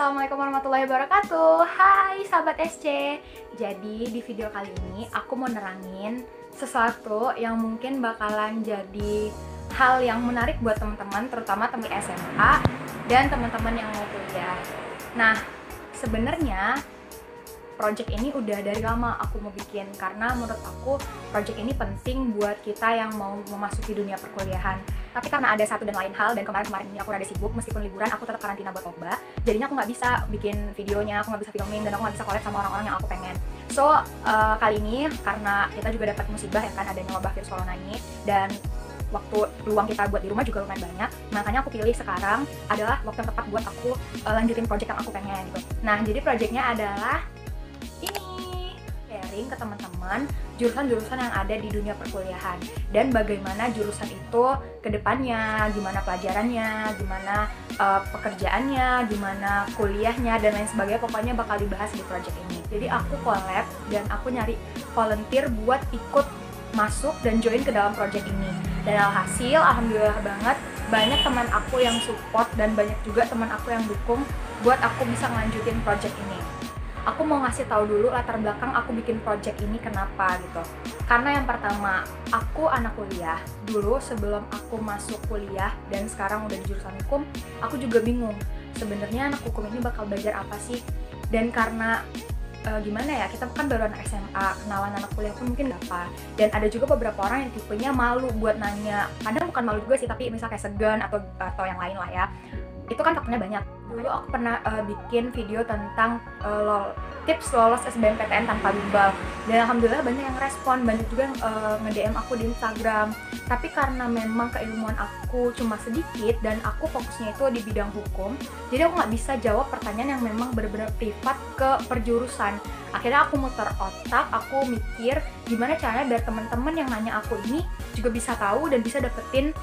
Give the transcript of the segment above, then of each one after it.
Assalamualaikum warahmatullahi wabarakatuh. Hai sahabat SC. Jadi di video kali ini aku mau nerangin sesuatu yang mungkin bakalan jadi hal yang menarik buat teman-teman, terutama teman SMA dan teman-teman yang mau kuliah. Nah, sebenarnya project ini udah dari lama aku mau bikin, karena menurut aku project ini penting buat kita yang mau memasuki dunia perkuliahan. Tapi karena ada satu dan lain hal, dan kemarin ini aku rada sibuk, meskipun liburan aku tetap karantina buat lomba, jadinya aku nggak bisa bikin videonya, aku nggak bisa filming, dan aku nggak bisa collab sama orang-orang yang aku pengen. So, kali ini karena kita juga dapat musibah ya kan, adanya wabah virus corona ini, dan waktu luang kita buat di rumah juga lumayan banyak, makanya aku pilih sekarang adalah waktu yang tepat buat aku lanjutin project yang aku pengen gitu. Nah, jadi projectnya adalah ini, sharing ke teman-teman jurusan-jurusan yang ada di dunia perkuliahan dan bagaimana jurusan itu ke depannya, gimana pelajarannya, gimana pekerjaannya, gimana kuliahnya, dan lain sebagainya. Pokoknya bakal dibahas di project ini. Jadi aku collab dan aku nyari volunteer buat ikut masuk dan join ke dalam project ini. Dan alhasil, alhamdulillah banget, banyak teman aku yang support dan banyak juga teman aku yang dukung buat aku bisa ngelanjutin project ini. Aku mau ngasih tahu dulu latar belakang aku bikin project ini kenapa gitu. Karena yang pertama, aku anak kuliah. Dulu sebelum aku masuk kuliah dan sekarang udah di jurusan hukum, aku juga bingung. Sebenarnya anak hukum ini bakal belajar apa sih? Dan karena gimana ya, kita kan baru anak SMA, kenalan anak kuliah pun mungkin apa. Dan ada juga beberapa orang yang tipenya malu buat nanya. Kadang bukan malu juga sih, tapi misal kayak segan atau yang lain lah ya. Itu kan faktornya banyak. Dulu aku pernah bikin video tentang tips lolos SBMPTN tanpa bimbel, dan alhamdulillah banyak yang respon, banyak juga yang nge-DM aku di Instagram. Tapi karena memang keilmuan aku cuma sedikit dan aku fokusnya itu di bidang hukum, jadi aku nggak bisa jawab pertanyaan yang memang benar-benar privat ke perjurusan. Akhirnya aku muter otak, aku mikir gimana caranya biar teman-teman yang nanya aku ini juga bisa tahu dan bisa dapetin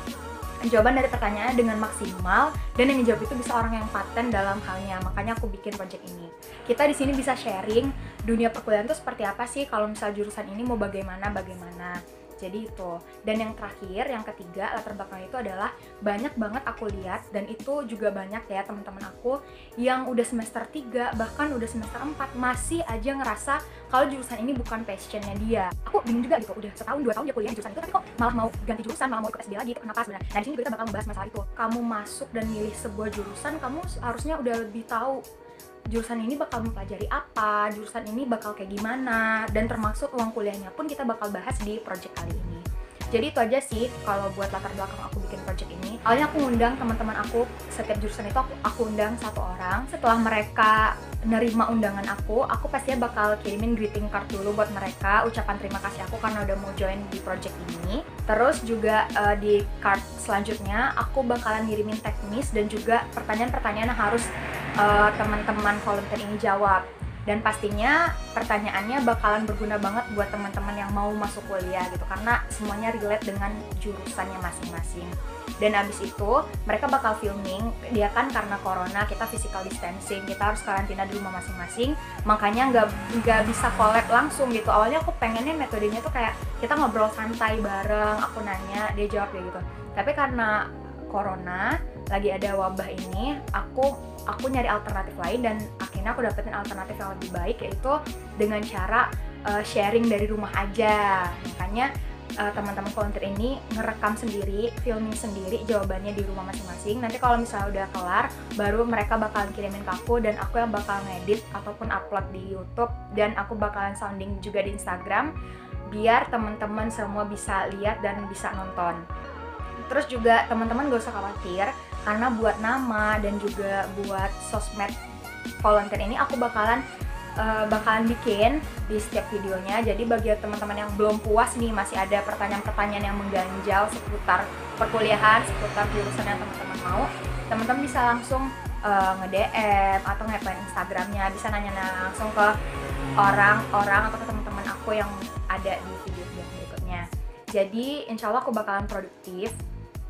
jawaban dari pertanyaannya dengan maksimal, dan yang dijawab itu bisa orang yang paten dalam halnya. Makanya aku bikin project ini. Kita di sini bisa sharing dunia perkuliahan itu seperti apa sih, kalau misal jurusan ini mau bagaimana. Jadi itu. Dan yang terakhir, yang ketiga, latar belakang itu adalah banyak banget aku lihat, dan itu juga banyak ya teman-teman aku yang udah semester 3, bahkan udah semester 4 masih aja ngerasa kalau jurusan ini bukan passionnya dia. Aku bingung juga gitu, udah setahun 2 tahun dia kuliah di jurusan itu, tapi kok malah mau ganti jurusan, malah mau ikut SD lagi, itu kenapa sebenarnya? Nah, di sini kita bakal membahas masalah itu. Kamu masuk dan milih sebuah jurusan, kamu harusnya udah lebih tahu jurusan ini bakal mempelajari apa, jurusan ini bakal kayak gimana, dan termasuk uang kuliahnya pun kita bakal bahas di project kali ini. Jadi itu aja sih kalau buat latar belakang aku bikin project ini. Awalnya aku ngundang teman-teman aku, setiap jurusan itu aku undang satu orang. Setelah mereka nerima undangan aku pastinya bakal kirimin greeting card dulu buat mereka, ucapan terima kasih aku karena udah mau join di project ini. Terus juga di card selanjutnya aku bakalan ngirimin teknis dan juga pertanyaan-pertanyaan yang harus teman-teman volunteer ini jawab. Dan pastinya pertanyaannya bakalan berguna banget buat teman-teman yang mau masuk kuliah gitu, karena semuanya relate dengan jurusannya masing-masing. Dan abis itu mereka bakal filming, dia kan karena corona kita physical distancing, kita harus karantina di rumah masing-masing, makanya nggak bisa collab langsung gitu. Awalnya aku pengennya metodenya tuh kayak kita ngobrol santai bareng, aku nanya, dia jawab ya gitu. Tapi karena corona lagi ada wabah ini, aku nyari alternatif lain, dan akhirnya aku dapetin alternatif yang lebih baik, yaitu dengan cara sharing dari rumah aja. Makanya teman-teman volunteer ini ngerekam sendiri, filming sendiri jawabannya di rumah masing-masing. Nanti kalau misalnya udah kelar, baru mereka bakalan kirimin ke aku, dan aku yang bakal ngedit ataupun upload di YouTube, dan aku bakalan sounding juga di Instagram biar teman-teman semua bisa lihat dan bisa nonton. Terus juga teman-teman gak usah khawatir, karena buat nama dan juga buat sosmed volunteer ini aku bakalan bikin di setiap videonya. Jadi bagi teman-teman yang belum puas nih, masih ada pertanyaan-pertanyaan yang mengganjal seputar perkuliahan, seputar jurusan yang teman-teman mau, teman-teman bisa langsung nge-DM atau nge-plan Instagramnya, bisa nanya langsung ke orang-orang atau ke teman-teman aku yang ada di video-video berikutnya. Jadi insya Allah aku bakalan produktif.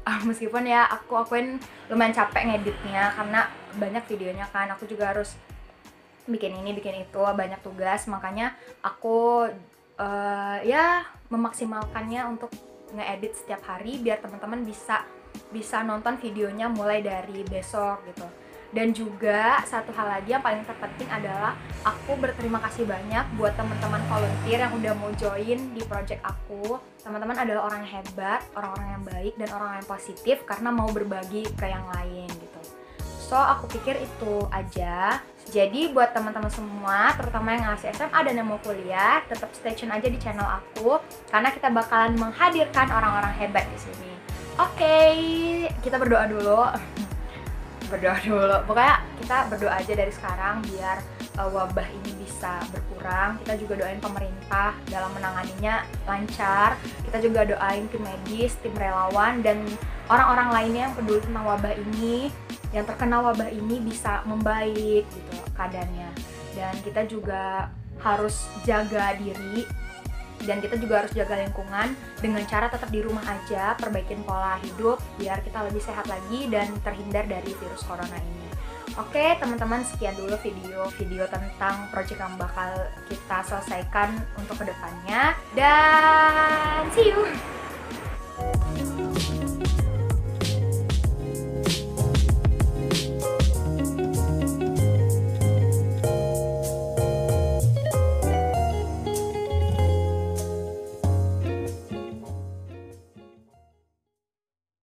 Meskipun ya aku akuin lumayan capek ngeditnya karena banyak videonya kan, aku juga harus bikin ini, bikin itu, banyak tugas. Makanya aku ya memaksimalkannya untuk ngeedit setiap hari biar teman-teman bisa nonton videonya mulai dari besok gitu. Dan juga satu hal lagi yang paling terpenting adalah aku berterima kasih banyak buat teman-teman volunteer yang udah mau join di project aku. Teman-teman adalah orang yang hebat, orang-orang yang baik, dan orang yang positif karena mau berbagi ke yang lain gitu. So, aku pikir itu aja. Jadi buat teman-teman semua, terutama yang masih SMA dan yang mau kuliah, tetap stay tune aja di channel aku karena kita bakalan menghadirkan orang-orang hebat di sini. Oke, kita berdoa dulu. Pokoknya kita berdoa aja dari sekarang biar wabah ini bisa berkurang. Kita juga doain pemerintah dalam menanganinya lancar. Kita juga doain tim medis, tim relawan, dan orang-orang lainnya yang peduli tentang wabah ini, yang terkena wabah ini bisa membaik gitu keadaannya. Dan kita juga harus jaga diri, dan kita juga harus jaga lingkungan dengan cara tetap di rumah aja, perbaikin pola hidup biar kita lebih sehat lagi dan terhindar dari virus corona ini. Oke teman-teman, sekian dulu video tentang project yang bakal kita selesaikan untuk kedepannya, dan see you!